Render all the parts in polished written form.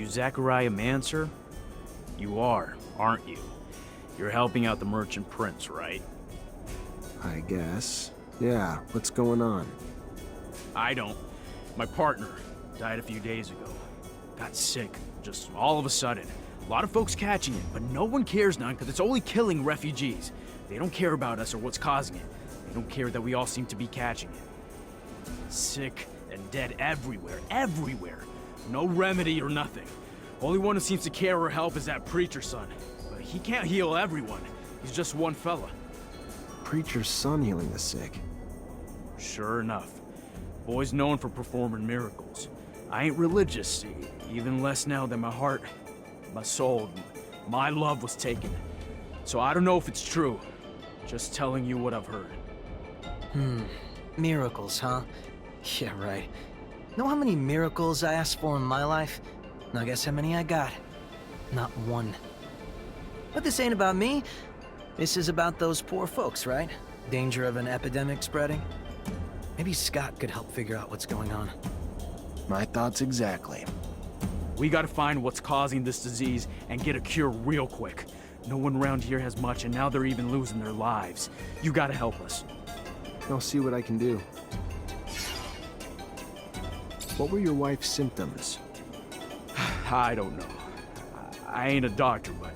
You Zachariah Mancer? You are, aren't you? You're helping out the merchant prince, right? I guess. Yeah, what's going on? I don't. My partner died a few days ago. Got sick, just all of a sudden. A lot of folks catching it, but no one cares now because it's only killing refugees. They don't care about us or what's causing it. They don't care that we all seem to be catching it. Sick and dead everywhere, everywhere. No remedy or nothing. Only one who seems to care or help is that preacher son. But he can't heal everyone. He's just one fella. Preacher's son healing the sick. Sure enough. Boy's known for performing miracles. I ain't religious, even less now that my heart, my soul, my love was taken. So I don't know if it's true. Just telling you what I've heard. Miracles, huh? Yeah, right. Know how many miracles I asked for in my life? Now guess how many I got? Not one. But this ain't about me. This is about those poor folks, right? Danger of an epidemic spreading. Maybe Scott could help figure out what's going on. My thoughts exactly. We gotta find what's causing this disease and get a cure real quick. No one around here has much, and now they're even losing their lives. You gotta help us. I'll see what I can do. What were your wife's symptoms? I don't know. I ain't a doctor, but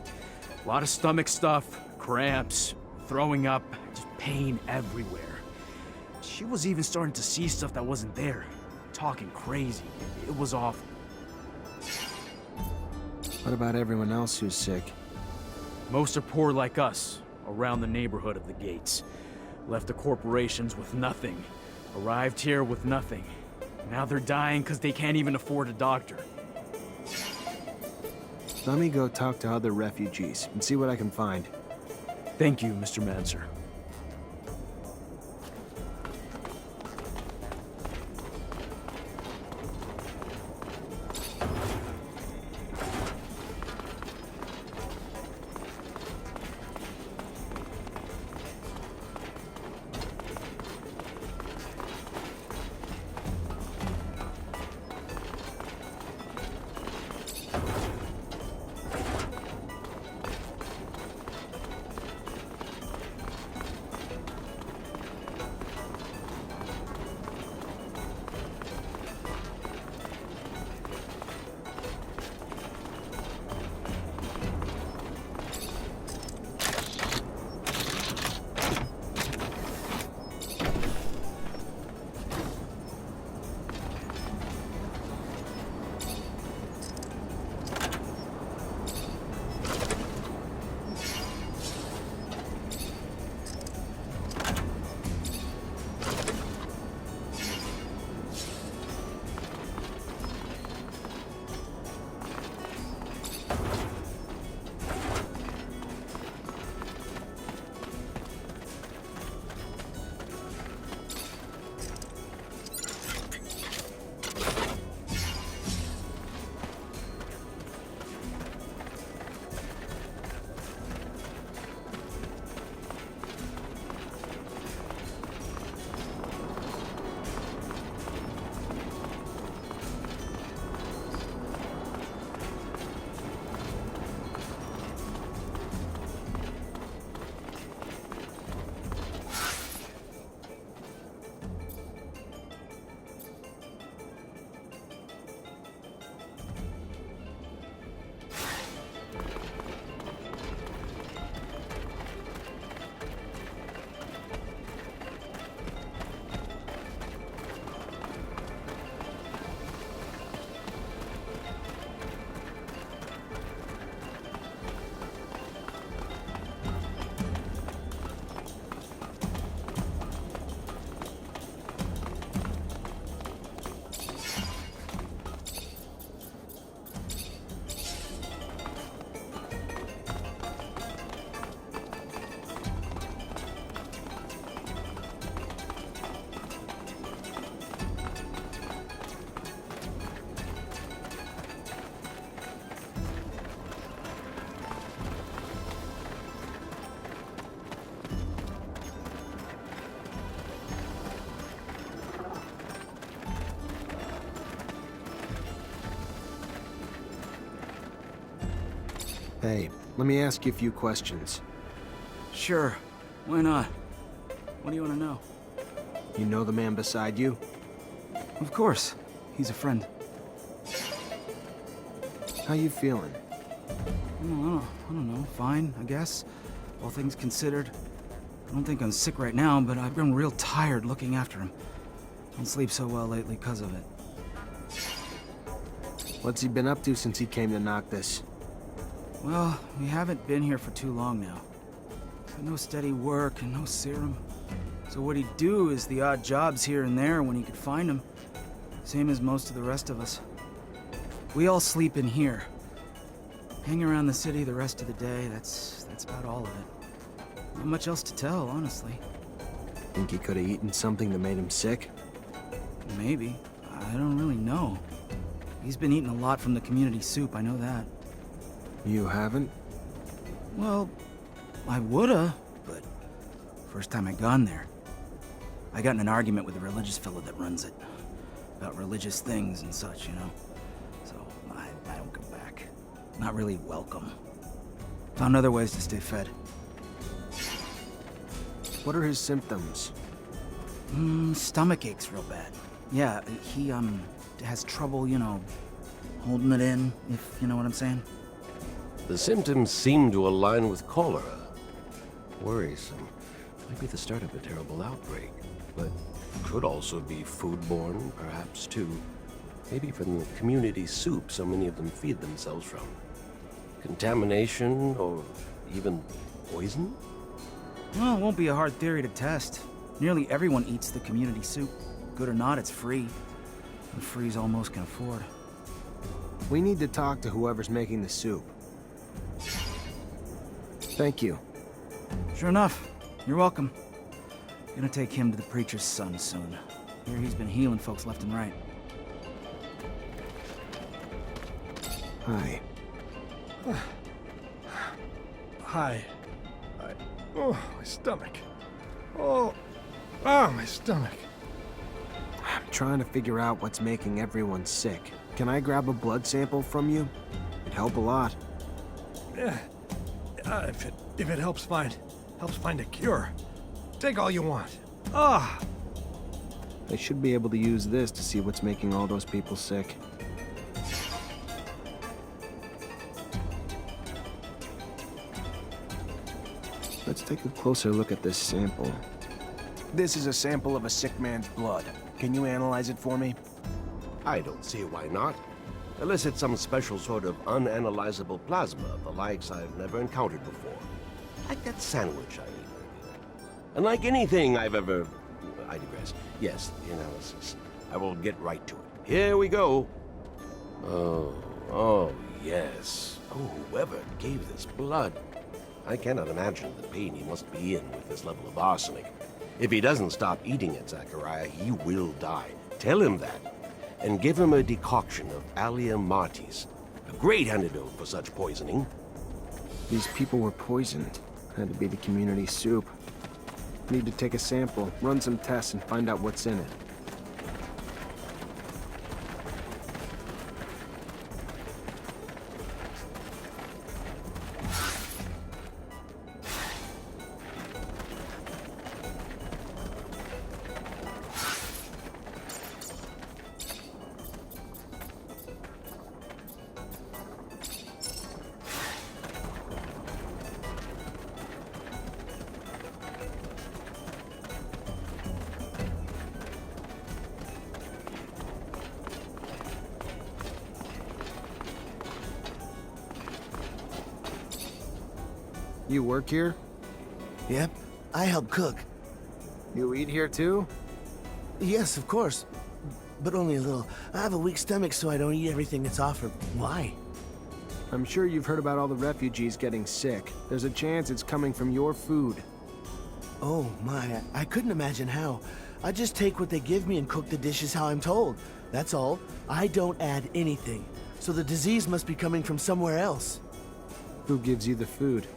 a lot of stomach stuff, cramps, throwing up, just pain everywhere. She was even starting to see stuff that wasn't there. Talking crazy. It was awful. What about everyone else who's sick? Most are poor like us, around the neighborhood of the gates. Left the corporations with nothing. Arrived here with nothing. Now they're dying because they can't even afford a doctor. Let me go talk to other refugees and see what I can find. Thank you, Mr. Mancer. Hey, let me ask you a few questions. Sure. Why not? What do you want to know? You know the man beside you? Of course. He's a friend. How you feeling? I don't know. Fine, I guess. All things considered. I don't think I'm sick right now, but I've grown real tired looking after him. Don't sleep so well lately because of it. What's he been up to since he came to knock this? Well, we haven't been here for too long now. No steady work and no serum. So what he'd do is the odd jobs here and there when he could find them. Same as most of the rest of us. We all sleep in here. Hang around the city the rest of the day, that's about all of it. Not much else to tell, honestly. Think he could have eaten something that made him sick? Maybe. I don't really know. He's been eating a lot from the community soup, I know that. You haven't? Well, I woulda, but first time I gone there, I got in an argument with the religious fellow that runs it. About religious things and such, you know? So, I don't come back. Not really welcome. Found other ways to stay fed. What are his symptoms? Stomach aches real bad. Yeah, he, has trouble, you know, holding it in, if you know what I'm saying. The symptoms seem to align with cholera. Worrisome. Might be the start of a terrible outbreak, but could also be foodborne, perhaps, too. Maybe from the community soup so many of them feed themselves from. Contamination, or even poison? Well, it won't be a hard theory to test. Nearly everyone eats the community soup. Good or not, it's free. And free as all most can afford. We need to talk to whoever's making the soup. Thank you. Sure enough. You're welcome. Gonna take him to the preacher's son soon. Hear he's been healing folks left and right. Hi. Hi. Oh, my stomach. Oh, my stomach. I'm trying to figure out what's making everyone sick. Can I grab a blood sample from you? It'd help a lot. Yeah. If it helps find a cure. Take all you want. Ah. I should be able to use this to see what's making all those people sick. Let's take a closer look at this sample. This is a sample of a sick man's blood. Can you analyze it for me? I don't see why not. Unless it's some special sort of unanalyzable plasma, the likes I've never encountered before. Like that sandwich I ate earlier. And like anything I've ever... I digress. Yes, the analysis. I will get right to it. Here we go. Oh, yes. Oh, whoever gave this blood. I cannot imagine the pain he must be in with this level of arsenic. If he doesn't stop eating it, Zachariah, he will die. Tell him that. And give him a decoction of Allia Martis. A great antidote for such poisoning. These people were poisoned. Had to be the community soup. Need to take a sample, run some tests, and find out what's in it. You work here? Yep, I help cook. You eat here too? Yes, of course. But only a little. I have a weak stomach, so I don't eat everything that's offered. Why? I'm sure you've heard about all the refugees getting sick. There's a chance it's coming from your food. Oh my, I couldn't imagine how. I just take what they give me and cook the dishes how I'm told. That's all. I don't add anything. So the disease must be coming from somewhere else. Who gives you the food?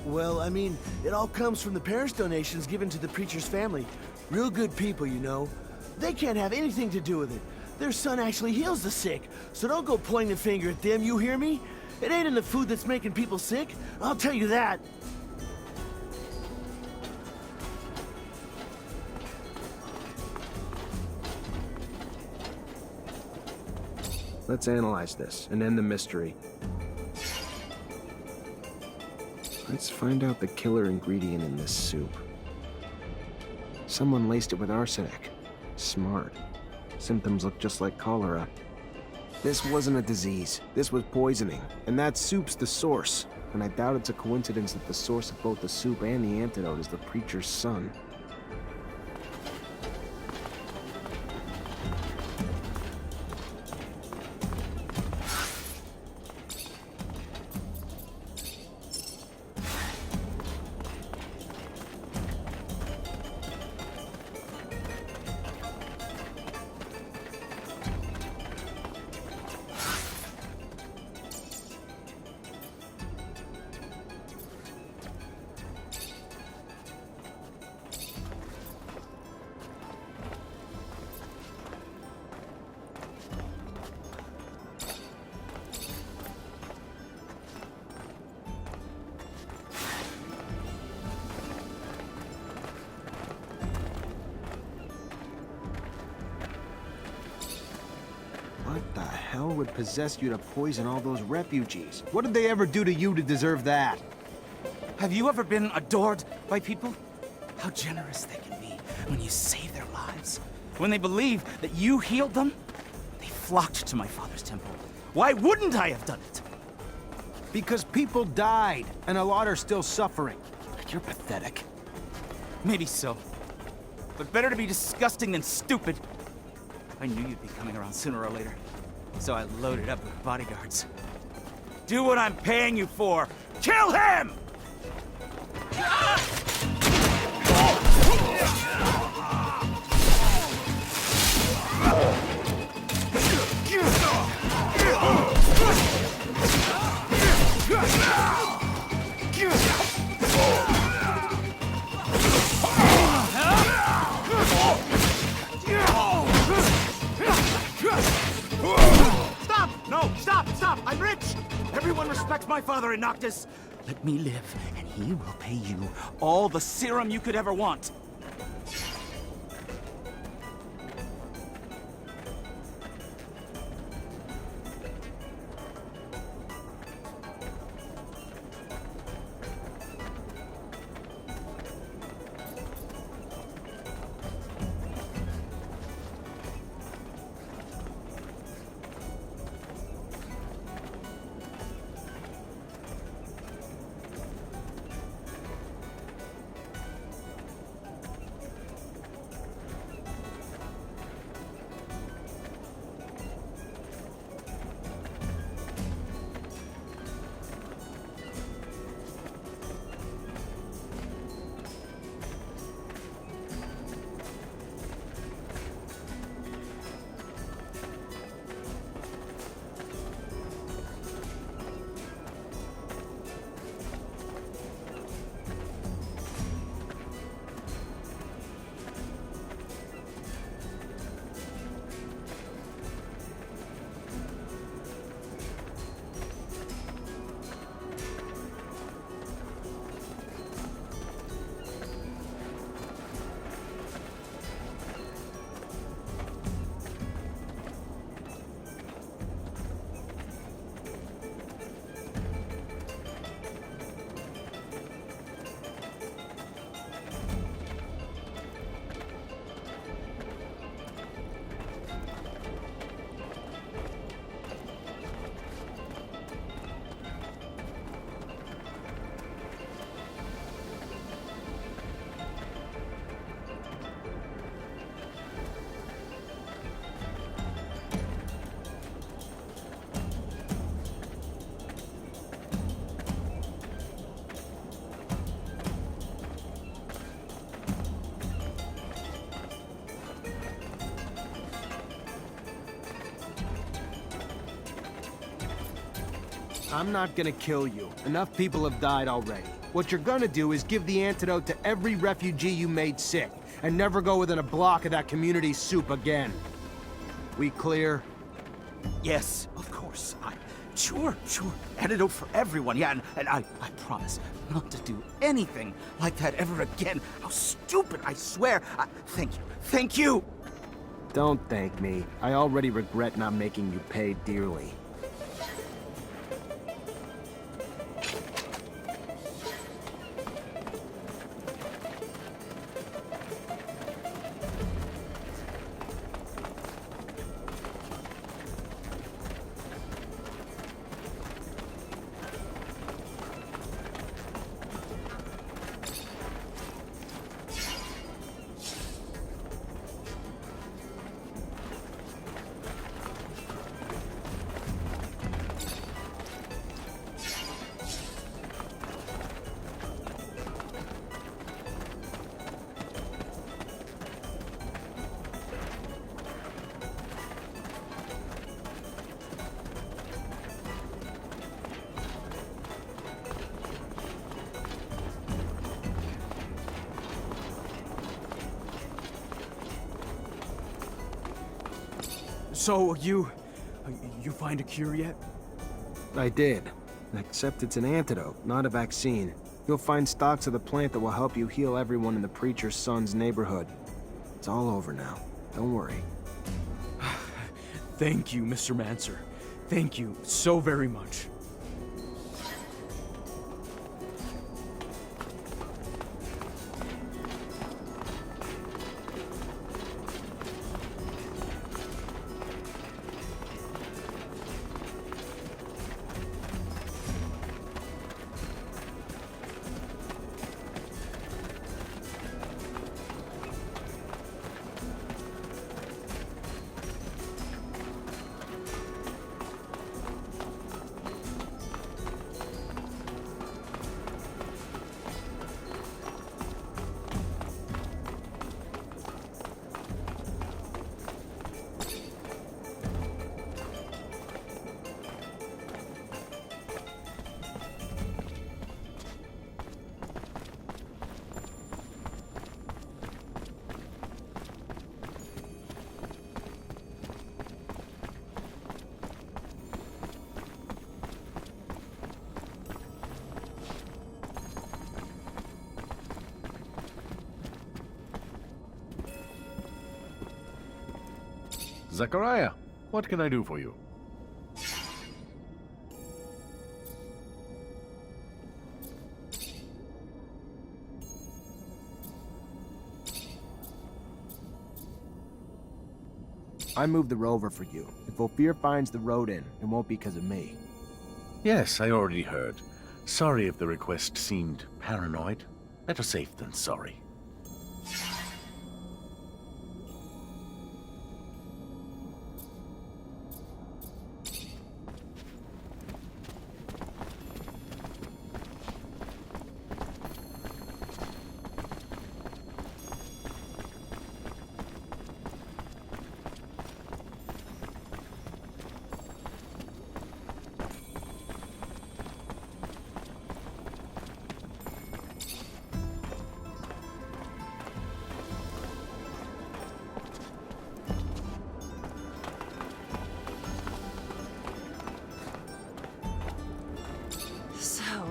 Well, I mean, it all comes from the parents' donations given to the preacher's family. Real good people, you know. They can't have anything to do with it. Their son actually heals the sick, so don't go pointing the finger at them, you hear me? It ain't in the food that's making people sick, I'll tell you that. Let's analyze this and end the mystery. Let's find out the killer ingredient in this soup. Someone laced it with arsenic. Smart. Symptoms look just like cholera. This wasn't a disease. This was poisoning. And that soup's the source. And I doubt it's a coincidence that the source of both the soup and the antidote is the preacher's son. What the hell would possess you to poison all those refugees? What did they ever do to you to deserve that? Have you ever been adored by people? How generous they can be when you save their lives. When they believe that you healed them, they flocked to my father's temple. Why wouldn't I have done it? Because people died, and a lot are still suffering. You're pathetic. Maybe so. But better to be disgusting than stupid. I knew you'd be coming around sooner or later, so I loaded up with bodyguards. Do what I'm paying you for! Kill him! Stop! I'm rich! Everyone respects my father in Noctis. Let me live, and he will pay you all the serum you could ever want. I'm not gonna kill you. Enough people have died already. What you're gonna do is give the antidote to every refugee you made sick, and never go within a block of that community soup again. We clear? Yes, of course. Sure. Antidote for everyone, yeah, and I promise not to do anything like that ever again. How stupid, I swear. Thank you. Don't thank me. I already regret not making you pay dearly. So, you find a cure yet? I did. Except it's an antidote, not a vaccine. You'll find stocks of the plant that will help you heal everyone in the preacher's son's neighborhood. It's all over now. Don't worry. Thank you, Mr. Mancer. Thank you so very much. Zachariah, what can I do for you? I moved the rover for you. If Ophir finds the Rodin, it won't be because of me. Yes, I already heard. Sorry if the request seemed paranoid. Better safe than sorry.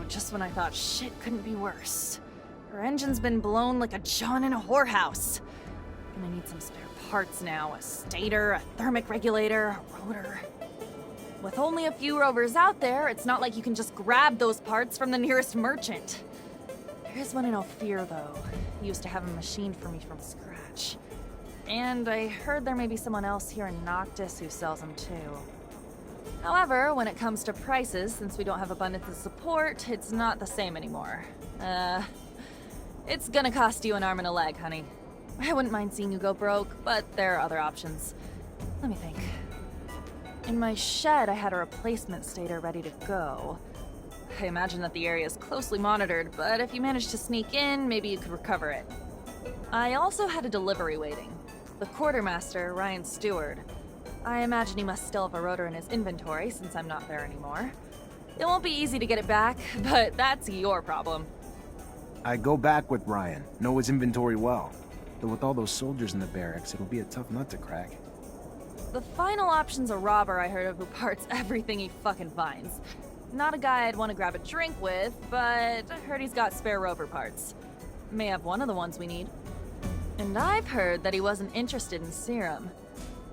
Just when I thought shit couldn't be worse. Her engine's been blown like a John in a whorehouse. Gonna need some spare parts now. A stator, a thermic regulator, a rotor. With only a few rovers out there, it's not like you can just grab those parts from the nearest merchant. There is one in Ophir, though. He used to have a machine for me from scratch. And I heard there may be someone else here in Noctis who sells them too. However, when it comes to prices, since we don't have abundance of support, it's not the same anymore. It's gonna cost you an arm and a leg, honey. I wouldn't mind seeing you go broke, but there are other options. Let me think. In my shed, I had a replacement stator ready to go. I imagine that the area is closely monitored, but if you manage to sneak in, maybe you could recover it. I also had a delivery waiting. The quartermaster, Ryan Stewart. I imagine he must still have a rotor in his inventory since I'm not there anymore. It won't be easy to get it back, but that's your problem. I go back with Ryan. Know his inventory well. Though with all those soldiers in the barracks, it'll be a tough nut to crack. The final option's a robber I heard of who parts everything he fucking finds. Not a guy I'd want to grab a drink with, but I heard he's got spare rover parts. May have one of the ones we need. And I've heard that he wasn't interested in serum.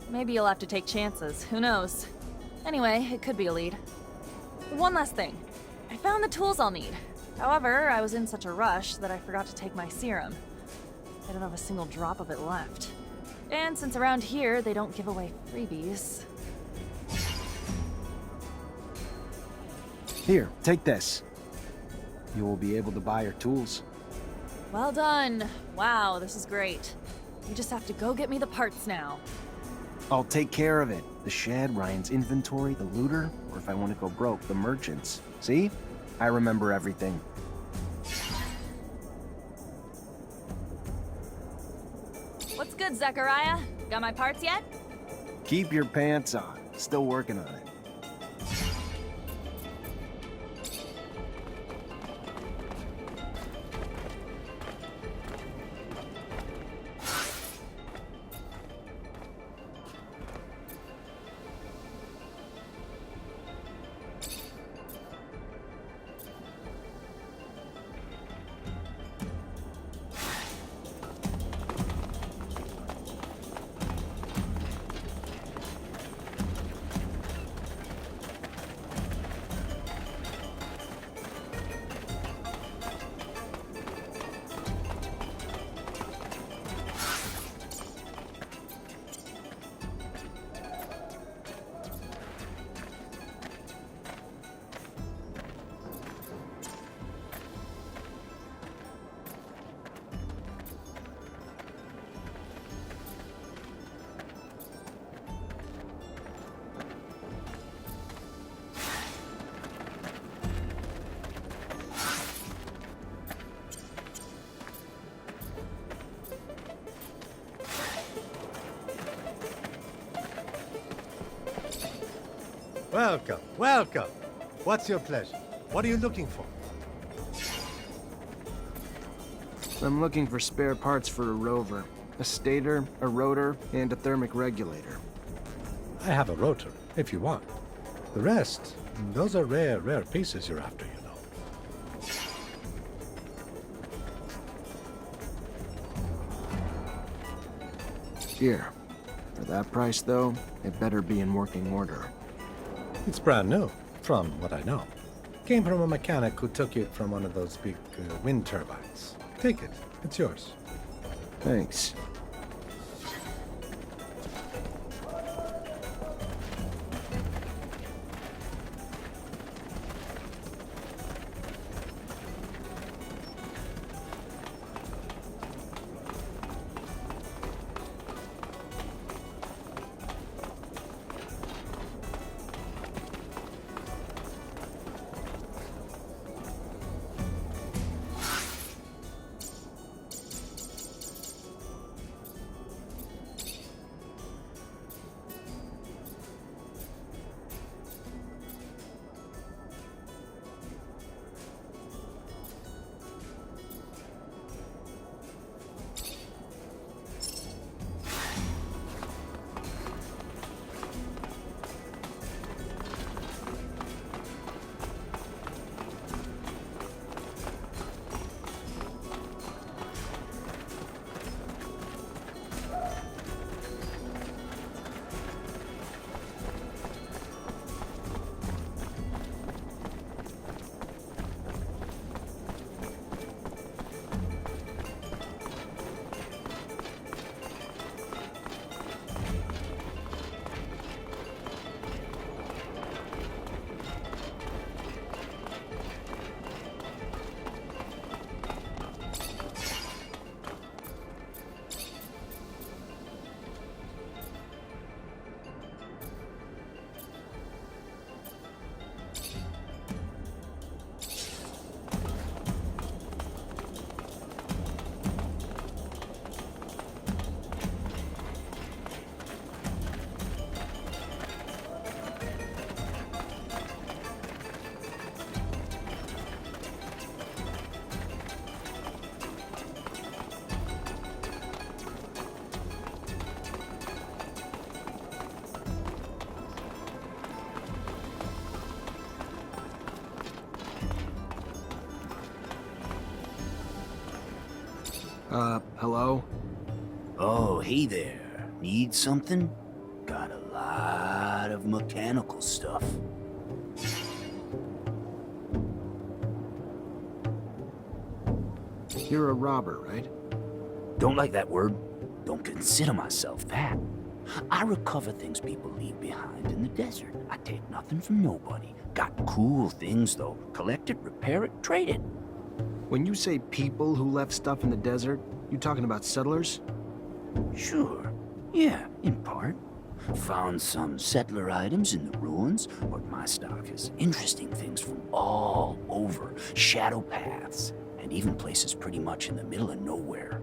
Maybe you'll have to take chances, who knows? Anyway, it could be a lead. One last thing. I found the tools I'll need. However, I was in such a rush that I forgot to take my serum. I don't have a single drop of it left. And since around here they don't give away freebies... Here, take this. You will be able to buy your tools. Well done. Wow, this is great. You just have to go get me the parts now. I'll take care of it. The shed, Ryan's inventory, the looter, or if I want to go broke, the merchants. See? I remember everything. What's good, Zechariah? Got my parts yet? Keep your pants on. Still working on it. Welcome, welcome. What's your pleasure? What are you looking for? I'm looking for spare parts for a rover. A stator, a rotor, and a thermic regulator. I have a rotor, if you want. The rest, those are rare pieces you're after, you know. Here. For that price, though, it better be in working order. It's brand new, from what I know. Came from a mechanic who took it from one of those big wind turbines. Take it. It's yours. Thanks. Hello? Oh, hey there. Need something? Got a lot of mechanical stuff. You're a robber, right? Don't like that word. Don't consider myself that. I recover things people leave behind in the desert. I take nothing from nobody. Got cool things, though. Collect it, repair it, trade it. When you say people who left stuff in the desert, you talking about settlers? Sure. Yeah, in part. Found some settler items in the ruins, but my stock is interesting things from all over. Shadow paths, and even places pretty much in the middle of nowhere.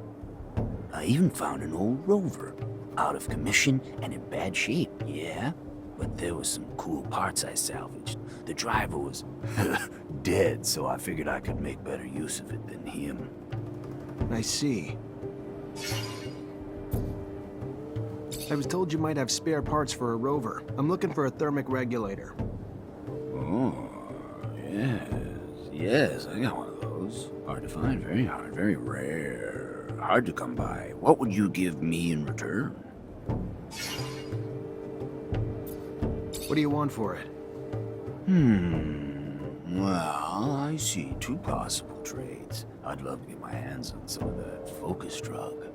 I even found an old rover, out of commission and in bad shape, yeah? But there was some cool parts I salvaged. The driver was dead, so I figured I could make better use of it than him. I see. I was told you might have spare parts for a rover. I'm looking for a thermic regulator. Oh, yes, I got one of those. Hard to find, very hard, very rare. Hard to come by. What would you give me in return? What do you want for it? Well, I see two possible trades. I'd love to get my hands on some of that focus drug.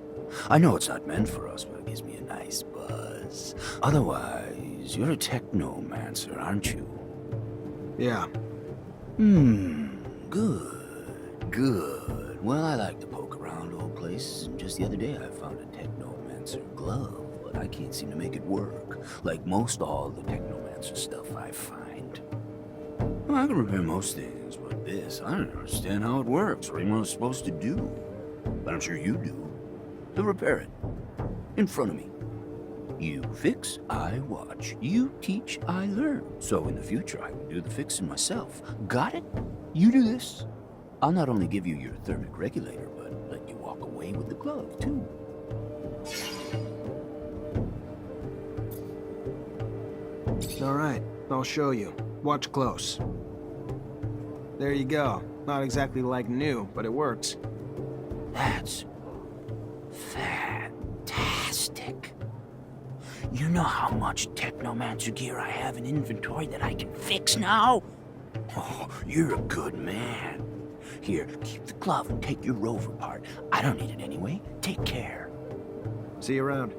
I know it's not meant for us, but it gives me a nice buzz. Otherwise, you're a Technomancer, aren't you? Yeah. Good. Well, I like to poke around old places, and just the other day I found a Technomancer glove, but I can't seem to make it work, like most all the Technomancer stuff I find. Well, I can repair most things, but this, I don't understand how it works, or even what it's supposed to do. But I'm sure you do. So repair it. In front of me. You fix, I watch. You teach, I learn. So in the future, I can do the fixing myself. Got it? You do this. I'll not only give you your thermic regulator, but let you walk away with the glove, too. All right, I'll show you. Watch close. There you go. Not exactly like new, but it works. That's fantastic. You know how much Technomancer gear I have in inventory that I can fix now? Oh, you're a good man. Here, keep the glove and take your rover part. I don't need it anyway. Take care. See you around.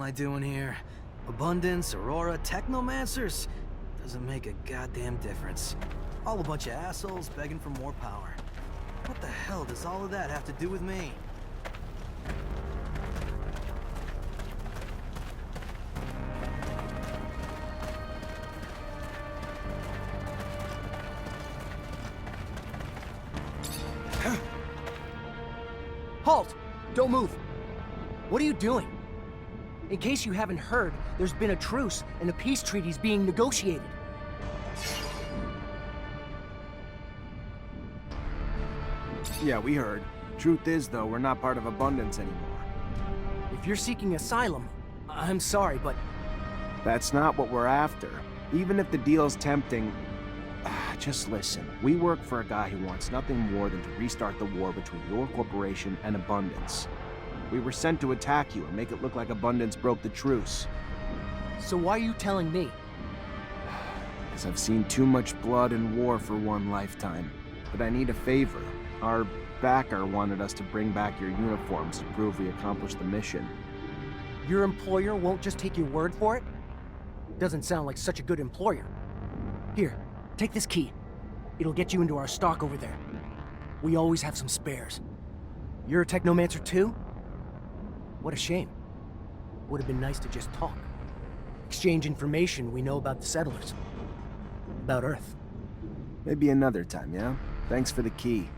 am I doing here? Abundance, Aurora, Technomancers? Doesn't make a goddamn difference. All a bunch of assholes begging for more power. What the hell does all of that have to do with me? Halt! Don't move! What are you doing? In case you haven't heard, there's been a truce and a peace treaty's being negotiated. Yeah, we heard. Truth is, though, we're not part of Abundance anymore. If you're seeking asylum, I'm sorry, but That's not what we're after. Even if the deal's tempting... just listen. We work for a guy who wants nothing more than to restart the war between your corporation and Abundance. We were sent to attack you and make it look like Abundance broke the truce. so why are you telling me? Because I've seen too much blood and war for one lifetime. But I need a favor. Our backer wanted us to bring back your uniforms to prove we accomplished the mission. Your employer won't just take your word for it? Doesn't sound like such a good employer. Here, take this key. It'll get you into our stock over there. We always have some spares. You're a Technomancer too? What a shame. Would have been nice to just talk. Exchange information we know about the settlers. About Earth. Maybe another time, yeah? Thanks for the key.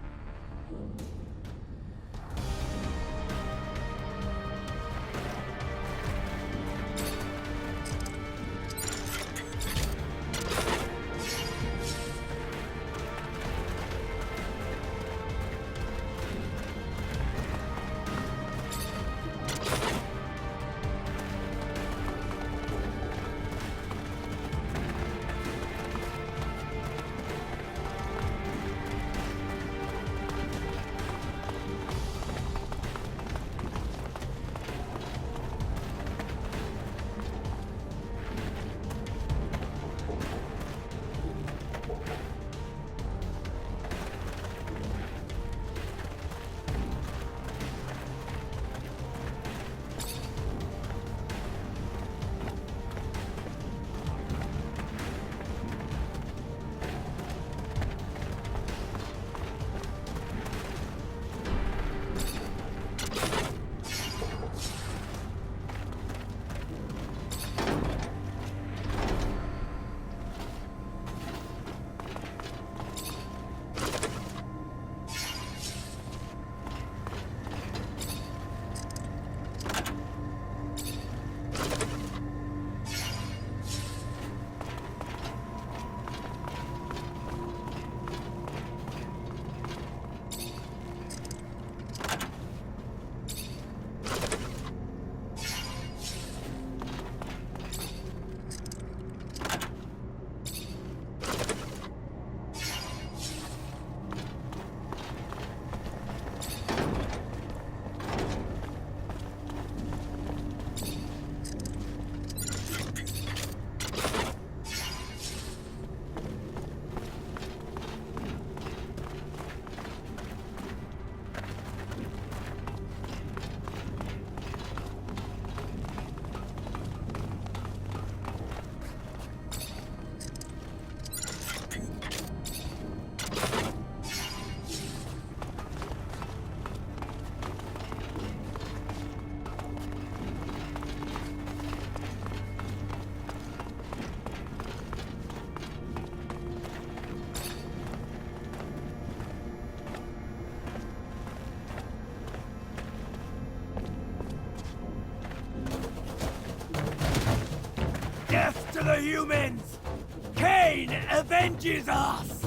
Death to the humans! Cain avenges us!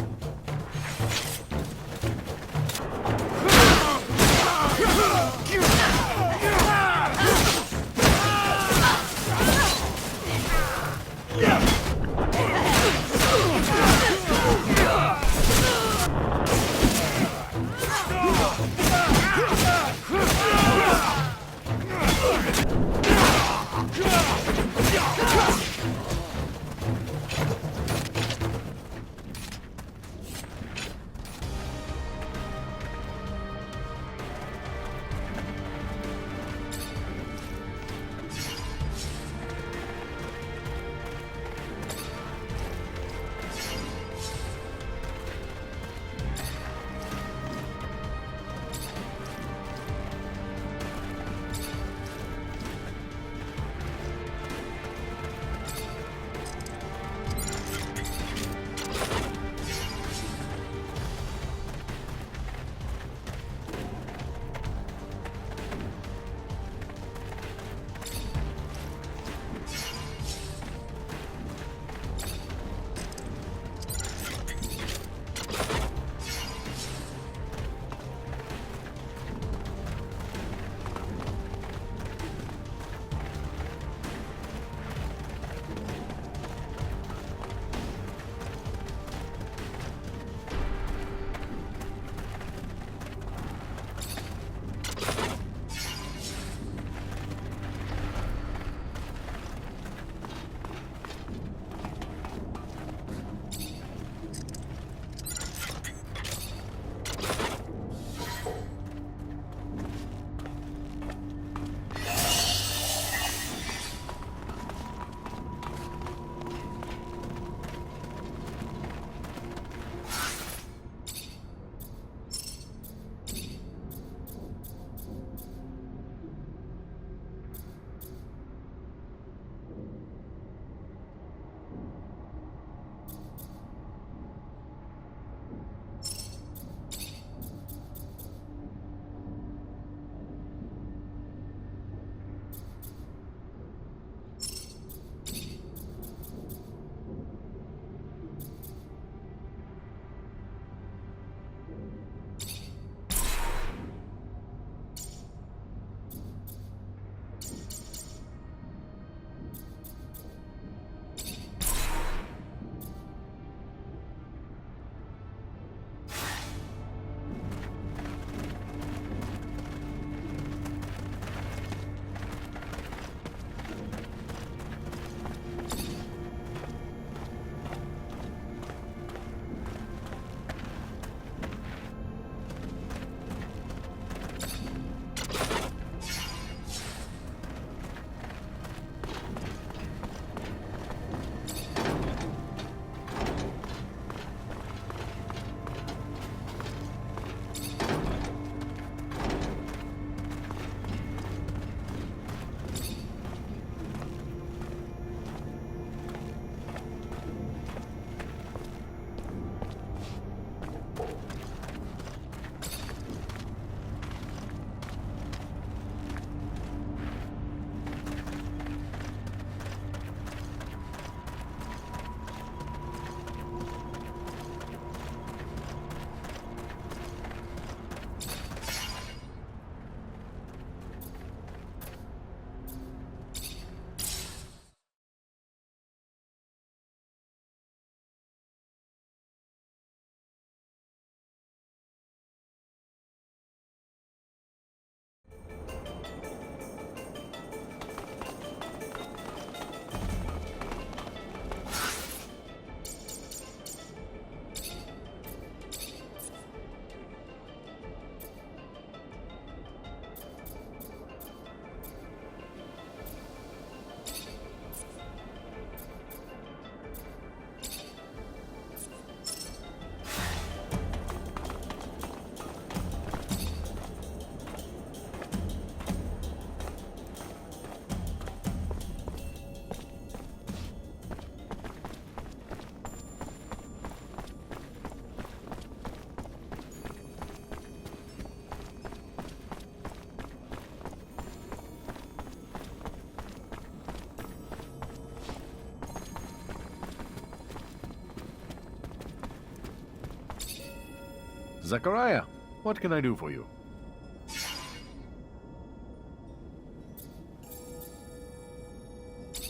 Zachariah, what can I do for you?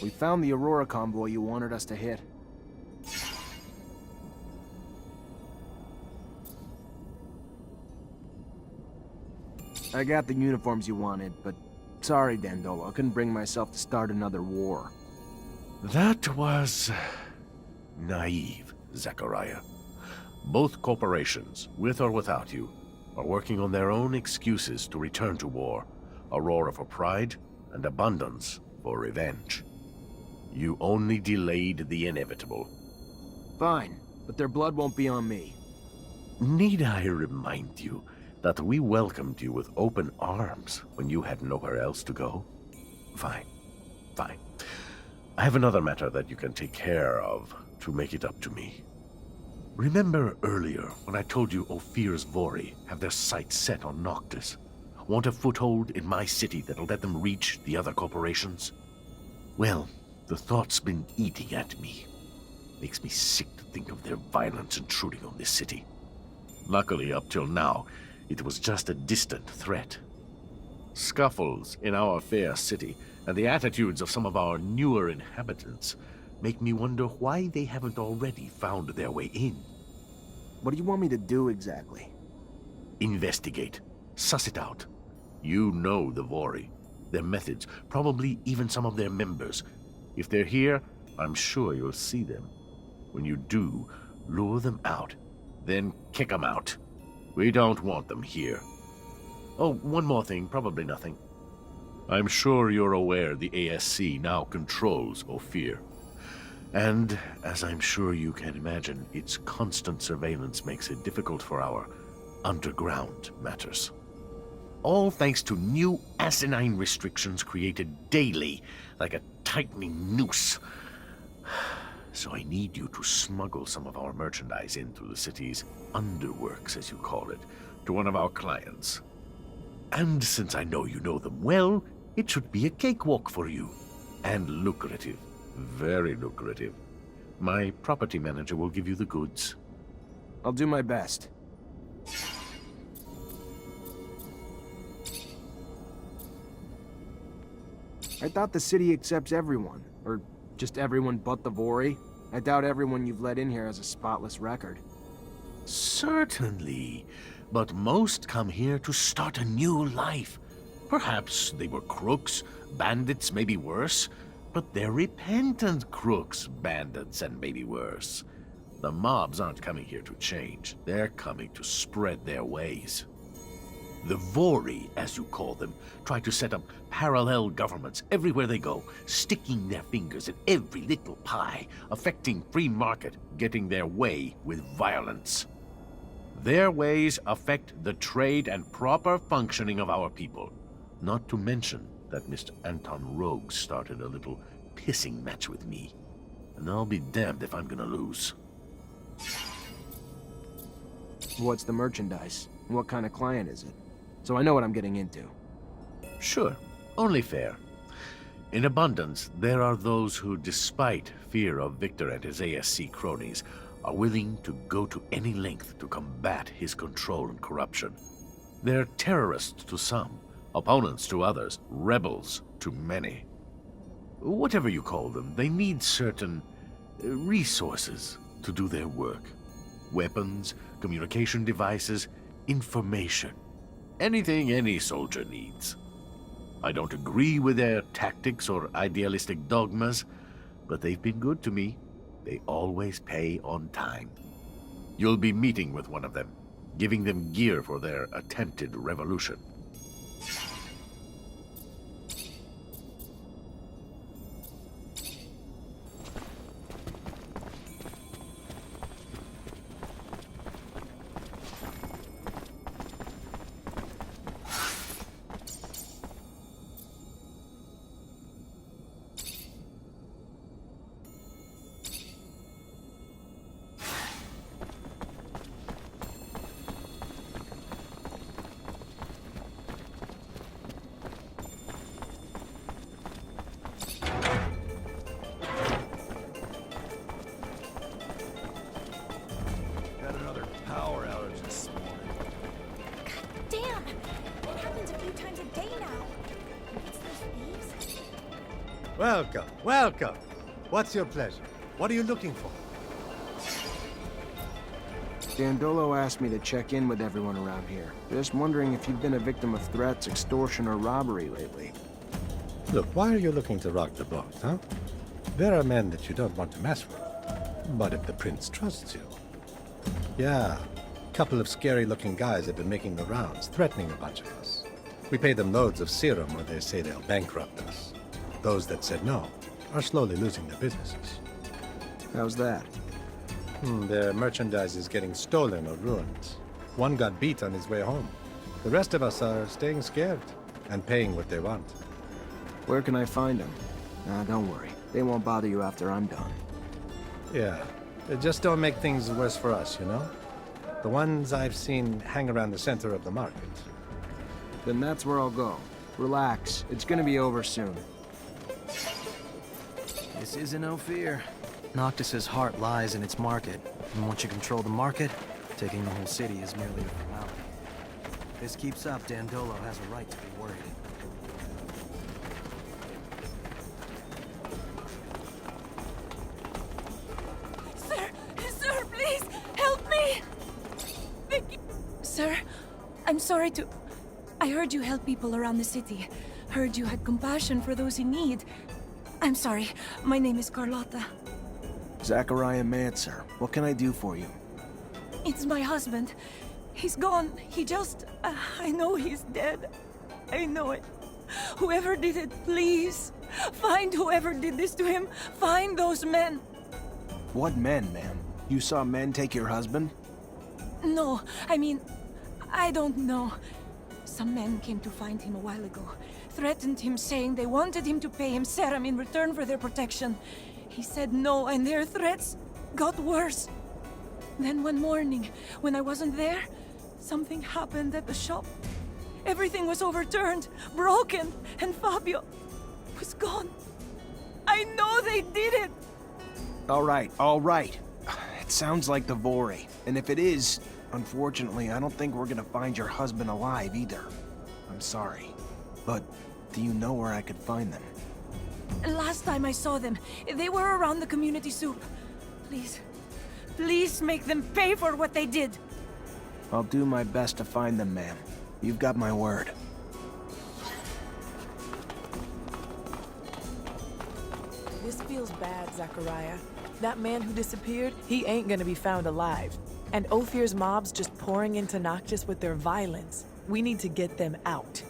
We found the Aurora convoy you wanted us to hit. I got the uniforms you wanted, but sorry, Dandolo, I couldn't bring myself to start another war. That was naive, Zachariah. Both corporations, with or without you, are working on their own excuses to return to war. Aurora for pride, and Abundance for revenge. You only delayed the inevitable. Fine, but their blood won't be on me. Need I remind you that we welcomed you with open arms when you had nowhere else to go? Fine, fine. I have another matter that you can take care of to make it up to me. Remember earlier when I told you Ophir's Vori have their sights set on Noctis? Want a foothold in my city that'll let them reach the other corporations? Well, the thought's been eating at me. Makes me sick to think of their violence intruding on this city. Luckily, up till now, it was just a distant threat. Scuffles in our fair city and the attitudes of some of our newer inhabitants make me wonder why they haven't already found their way in. What do you want me to do exactly? Investigate. Suss it out. You know the Vori, their methods, probably even some of their members. If they're here, I'm sure you'll see them. When you do, lure them out, then kick them out. We don't want them here. Oh, one more thing, probably nothing. I'm sure you're aware the ASC now controls Ophir. And, as I'm sure you can imagine, its constant surveillance makes it difficult for our underground matters. All thanks to new asinine restrictions created daily, like a tightening noose. So I need you to smuggle some of our merchandise in through the city's underworks, as you call it, to one of our clients. And since I know you know them well, it should be a cakewalk for you. And lucrative. Very lucrative. My property manager will give you the goods. I'll do my best. I thought the city accepts everyone, or just everyone but the Vori. I doubt everyone you've let in here has a spotless record. Certainly, but most come here to start a new life. Perhaps they were crooks, bandits, maybe worse, but they're repentant crooks, bandits, and maybe worse. The mobs aren't coming here to change. They're coming to spread their ways. The Vori, as you call them, try to set up parallel governments everywhere they go, sticking their fingers in every little pie, affecting free market, getting their way with violence. Their ways affect the trade and proper functioning of our people. Not to mention that Mr. Anton Rogue started a little pissing match with me. And I'll be damned if I'm gonna lose. What's the merchandise? What kind of client is it? So I know what I'm getting into. Sure, only fair. In Abundance, there are those who, despite fear of Victor and his ASC cronies, are willing to go to any length to combat his control and corruption. They're terrorists to some, opponents to others, rebels to many. Whatever you call them, they need certain resources to do their work. Weapons, communication devices, information. Anything any soldier needs. I don't agree with their tactics or idealistic dogmas, but they've been good to me. They always pay on time. You'll be meeting with one of them, giving them gear for their attempted revolution. Welcome, welcome. What's your pleasure? What are you looking for? Dandolo asked me to check in with everyone around here. Just wondering if you've been a victim of threats, extortion, or robbery lately. Look, why are you looking to rock the boat, huh? There are men that you don't want to mess with. But if the prince trusts you... Yeah, a couple of scary-looking guys have been making the rounds, threatening a bunch of us. We pay them loads of serum or they say they'll bankrupt us. Those that said no are slowly losing their businesses. How's that? Their merchandise is getting stolen or ruined. One got beat on his way home. The rest of us are staying scared and paying what they want. Where can I find them? Nah, don't worry. They won't bother you after I'm done. Yeah, just don't make things worse for us, you know? The ones I've seen hang around the center of the market. Then that's where I'll go. Relax. It's gonna be over soon. This isn't no fear. Noctis's heart lies in its market, and once you control the market, taking the whole city is merely a formality. If this keeps up, Dandolo has a right to be worried. Sir, please, help me! Sir, I'm sorry to... I heard you help people around the city. Heard you had compassion for those in need. I'm sorry. My name is Carlotta. Zachariah Mancer. What can I do for you? It's my husband. He's gone. He just... I know he's dead. I know it. Whoever did it, please. Find whoever did this to him. Find those men. What men, ma'am? You saw men take your husband? No, I mean, I don't know. Some men came to find him a while ago. Threatened him, saying they wanted him to pay him serum in return for their protection. He said no, and their threats got worse. Then one morning, when I wasn't there, something happened at the shop. Everything was overturned, broken, and Fabio was gone. I know they did it! All right, all right. It sounds like the Vori. And if it is, unfortunately, I don't think we're gonna find your husband alive either. I'm sorry. But do you know where I could find them? Last time I saw them, they were around the community soup. Please, please make them pay for what they did. I'll do my best to find them, ma'am. You've got my word. This feels bad, Zachariah. That man who disappeared, he ain't gonna be found alive. And Ophir's mob's just pouring into Noctis with their violence. We need to get them out.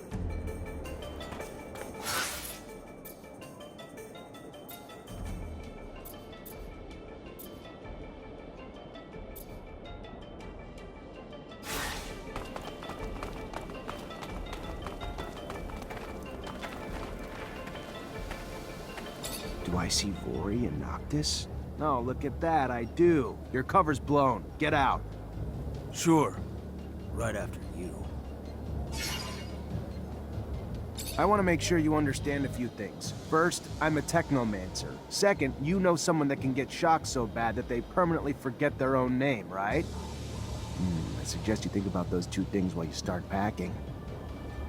Do I see Vori and Noctis? Oh, look at that, I do. Your cover's blown. Get out. Sure. Right after you. I want to make sure you understand a few things. First, I'm a Technomancer. Second, you know someone that can get shocked so bad that they permanently forget their own name, right? I suggest you think about those two things while you start packing.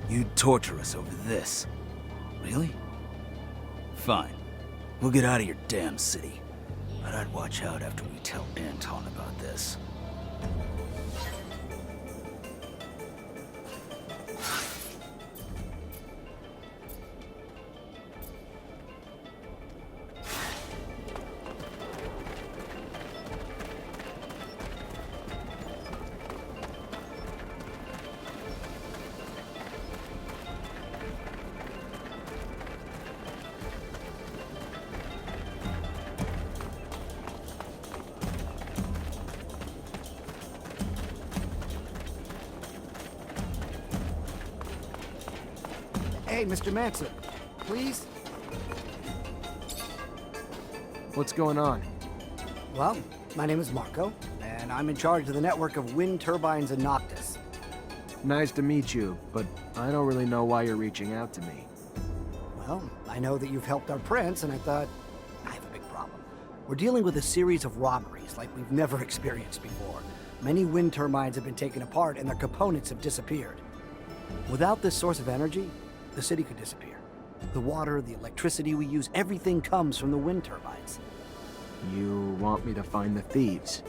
You'd torture us over this. Really? Fine. We'll get out of your damn city. But I'd watch out after we tell Anton about this. Hey, Mr. Mancer, please? What's going on? Well, my name is Marco, and I'm in charge of the network of wind turbines in Noctis. Nice to meet you, but I don't really know why you're reaching out to me. Well, I know that you've helped our prince, and I thought, I have a big problem. We're dealing with a series of robberies like we've never experienced before. Many wind turbines have been taken apart, and their components have disappeared. Without this source of energy, the city could disappear. The water, the electricity we use, everything comes from the wind turbines. You want me to find the thieves?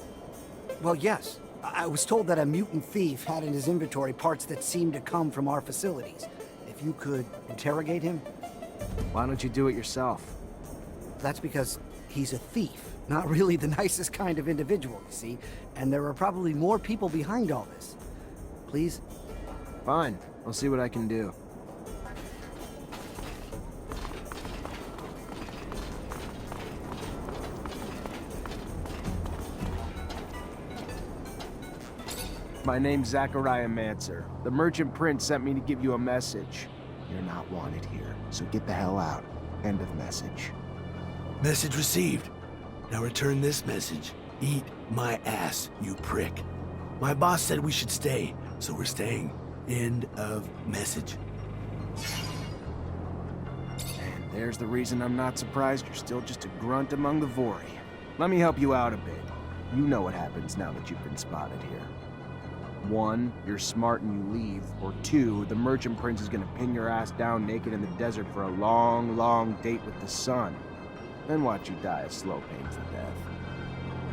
Well, yes. I was told that a mutant thief had in his inventory parts that seemed to come from our facilities. If you could interrogate him? Why don't you do it yourself? That's because he's a thief. Not really the nicest kind of individual, you see. And there are probably more people behind all this. Please? Fine. I'll see what I can do. My name's Technomancer. The Merchant Prince sent me to give you a message. You're not wanted here, so get the hell out. End of message. Message received. Now return this message. Eat my ass, you prick. My boss said we should stay, so we're staying. End of message. And there's the reason I'm not surprised you're still just a grunt among the Vori. Let me help you out a bit. You know what happens now that you've been spotted here. 1, you're smart and you leave, or 2, the Merchant Prince is gonna pin your ass down naked in the desert for a long, long date with the sun. Then watch you die a slow, painful death.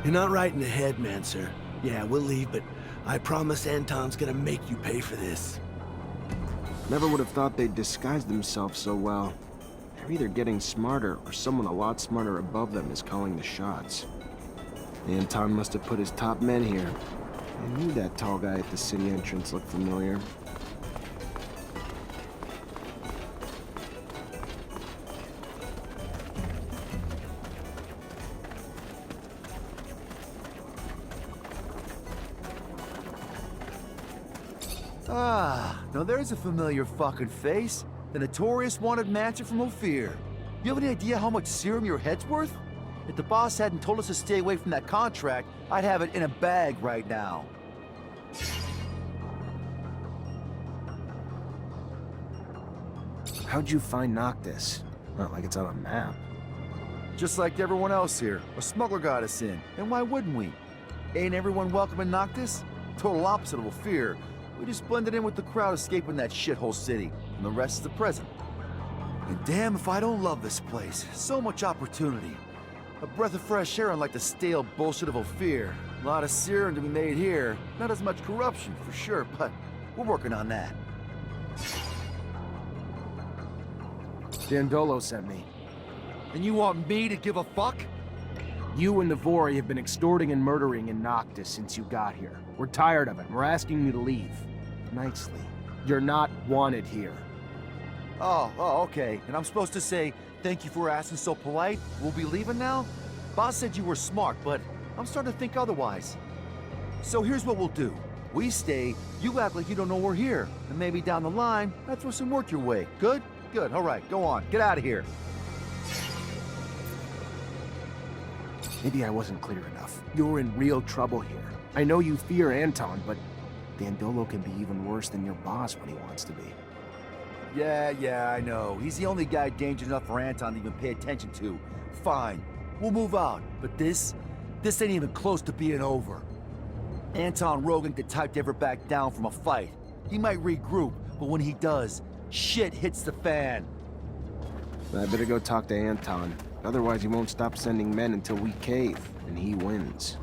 You're not right in the head, Mancer. Yeah, we'll leave, but I promise Anton's gonna make you pay for this. Never would have thought they'd disguise themselves so well. They're either getting smarter, or someone a lot smarter above them is calling the shots. Anton must have put his top men here. I knew that tall guy at the city entrance looked familiar. Ah, now there's a familiar fucking face. The notorious wanted Mancer from Ophir. You have any idea how much serum your head's worth? If the boss hadn't told us to stay away from that contract, I'd have it in a bag right now. How'd you find Noctis? Not like it's on a map. Just like everyone else here, a smuggler got us in, and why wouldn't we? Ain't everyone welcome in Noctis? Total opposite of Ophir. We just blended in with the crowd escaping that shithole city, and the rest is the present. And damn if I don't love this place. So much opportunity. A breath of fresh air unlike the stale bullshit of Ophir. A lot of serum to be made here. Not as much corruption, for sure, but we're working on that. Dandolo sent me. And you want me to give a fuck? You and the Vori have been extorting and murdering in Noctis since you got here. We're tired of it. We're asking you to leave. Nicely. You're not wanted here. Oh, okay. And I'm supposed to say, thank you for asking so polite. We'll be leaving now? Boss said you were smart, but I'm starting to think otherwise. So here's what we'll do. We stay, you act like you don't know we're here. And maybe down the line, I throw some work your way. Good? Good. All right, go on. Get out of here. Maybe I wasn't clear enough. You're in real trouble here. I know you fear Anton, but Dandolo can be even worse than your boss when he wants to be. Yeah, I know. He's the only guy dangerous enough for Anton to even pay attention to. Fine. We'll move on. But this ain't even close to being over. Anton Rogan the type to ever back down from a fight. He might regroup, but when he does, shit hits the fan. I better go talk to Anton. Otherwise, he won't stop sending men until we cave, and he wins.